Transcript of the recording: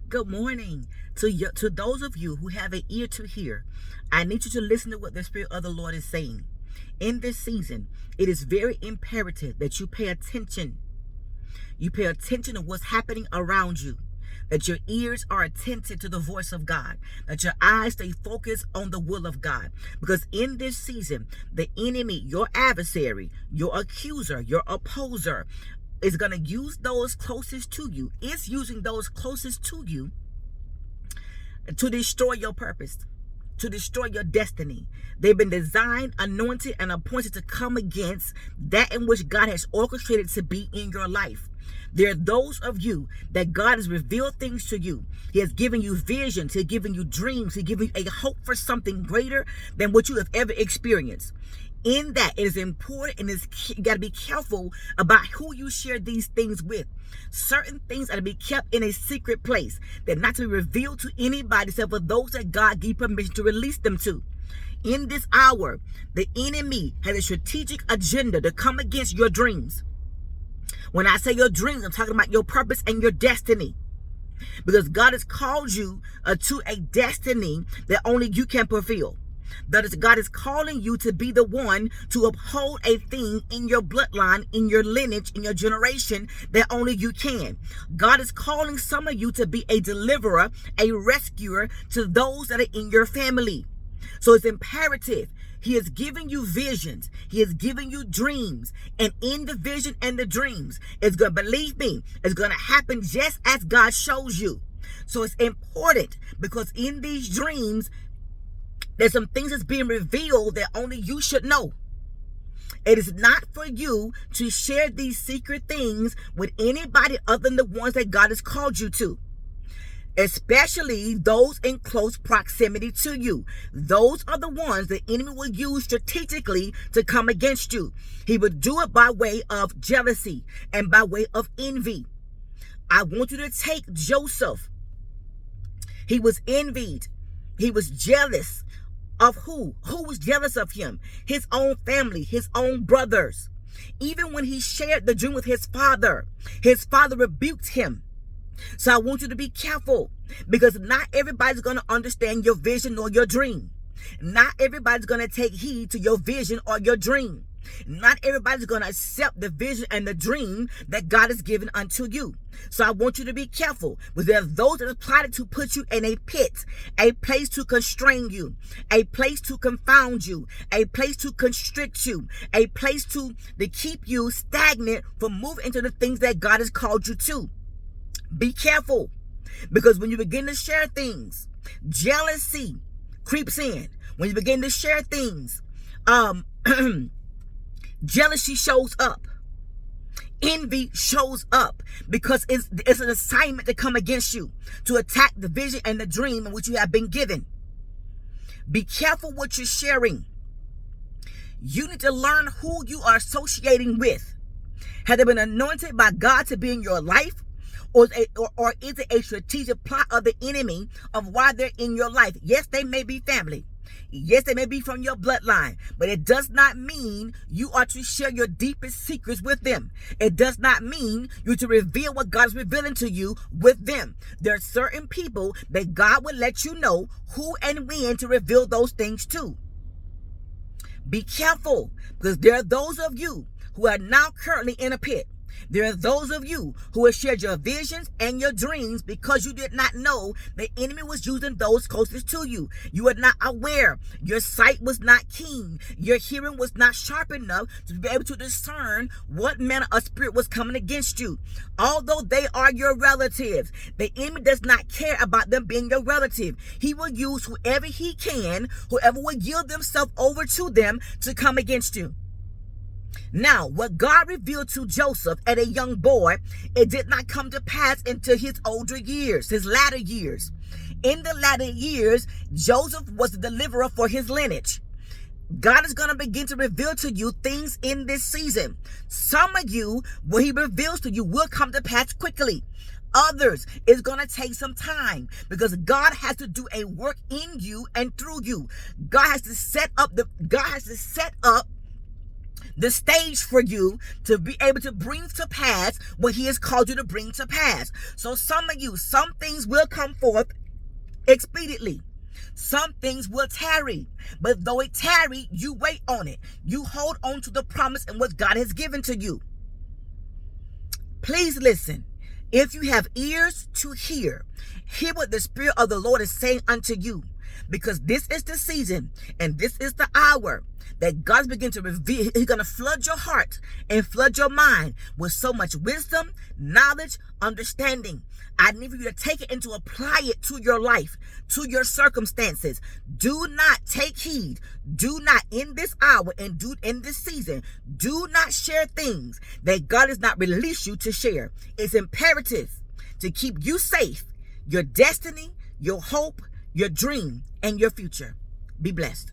Good morning to those of you who have an ear to hear. I need you to listen to what the Spirit of the Lord is saying. In this season, it is very imperative that you pay attention. You pay attention to what's happening around you. That your ears are attentive to the voice of God. That your eyes stay focused on the will of God. Because in this season, the enemy, your adversary, your accuser, your opposer, is going to use those closest to you. It's using those closest to you to destroy your purpose, to destroy your destiny. They've been designed, anointed, and appointed to come against that in which God has orchestrated to be in your life. There are those of you that God has revealed things to you. He has given you visions. He's given you dreams. He's given you a hope for something greater than what you have ever experienced. In that, it is important and you got to be careful about who you share these things with. Certain things are to be kept in a secret place. They're not to be revealed to anybody except for those that God gave permission to release them to. In this hour, the enemy has a strategic agenda to come against your dreams. When I say your dreams, I'm talking about your purpose and your destiny. Because God has called you to a destiny that only you can fulfill. That is, God is calling you to be the one to uphold a thing in your bloodline, in your lineage, in your generation that only you can. God is calling some of you to be a deliverer, a rescuer to those that are in your family. So it's imperative. He is giving you visions. He is giving you dreams. And in the vision and the dreams, it's going to, believe me, it's going to happen just as God shows you. So it's important because in these dreams, there's some things that's being revealed that only you should know. It is not for you to share these secret things with anybody other than the ones that God has called you to. Especially those in close proximity to you. Those are the ones the enemy will use strategically to come against you. He would do it by way of jealousy and by way of envy. I want you to take Joseph. He was envied. He was jealous. Of who? Who was jealous of him? His own family, his own brothers. Even when he shared the dream with his father rebuked him. So I want you to be careful because not everybody's going to understand your vision or your dream. Not everybody's going to take heed to your vision or your dream. Not everybody's going to accept the vision and the dream that God has given unto you. So I want you to be careful. Because there are those that have plotted to put you in a pit, a place to constrain you, a place to confound you, a place to constrict you, a place to keep you stagnant from moving into the things that God has called you to. Be careful. Because when you begin to share things, jealousy creeps in. When you begin to share things, jealousy shows up. Envy shows up because it's an assignment to come against you, to attack the vision and the dream in which you have been given. Be careful what you're sharing. You need to learn who you are associating with. Have they been anointed by God to be in your life? Or is it a strategic plot of the enemy of why they're in your life? Yes, they may be family. Yes, they may be from your bloodline, but it does not mean you are to share your deepest secrets with them. It does not mean you're to reveal what God is revealing to you with them. There are certain people that God will let you know who and when to reveal those things to. Be careful, because there are those of you who are now currently in a pit. There are those of you who have shared your visions and your dreams because you did not know the enemy was using those closest to you. You were not aware. Your sight was not keen. Your hearing was not sharp enough to be able to discern what manner of spirit was coming against you. Although they are your relatives, the enemy does not care about them being your relative. He will use whoever he can, whoever will yield themselves over to them to come against you. Now, what God revealed to Joseph at a young boy, it did not come to pass into his older years, his latter years. In the latter years, Joseph was the deliverer for his lineage. God is going to begin to reveal to you things in this season. Some of you, what he reveals to you will come to pass quickly. Others, it's going to take some time because God has to do a work in you and through you. God has to set up the stage for you to be able to bring to pass what he has called you to bring to pass. So some of you, some things will come forth expediently. Some things will tarry, but though it tarry, you wait on it. You hold on to the promise and what God has given to you. Please listen. If you have ears to hear what the Spirit of the Lord is saying unto you, because this is the season and this is the hour that God's beginning to reveal. He's going to flood your heart and flood your mind with so much wisdom, knowledge, understanding. I need for you to take it and to apply it to your life, to your circumstances. Do not take heed. Do not in this hour and do in this season. Do not share things that God has not released you to share. It's imperative to keep you safe, your destiny, your hope, your dream, and your future. Be blessed.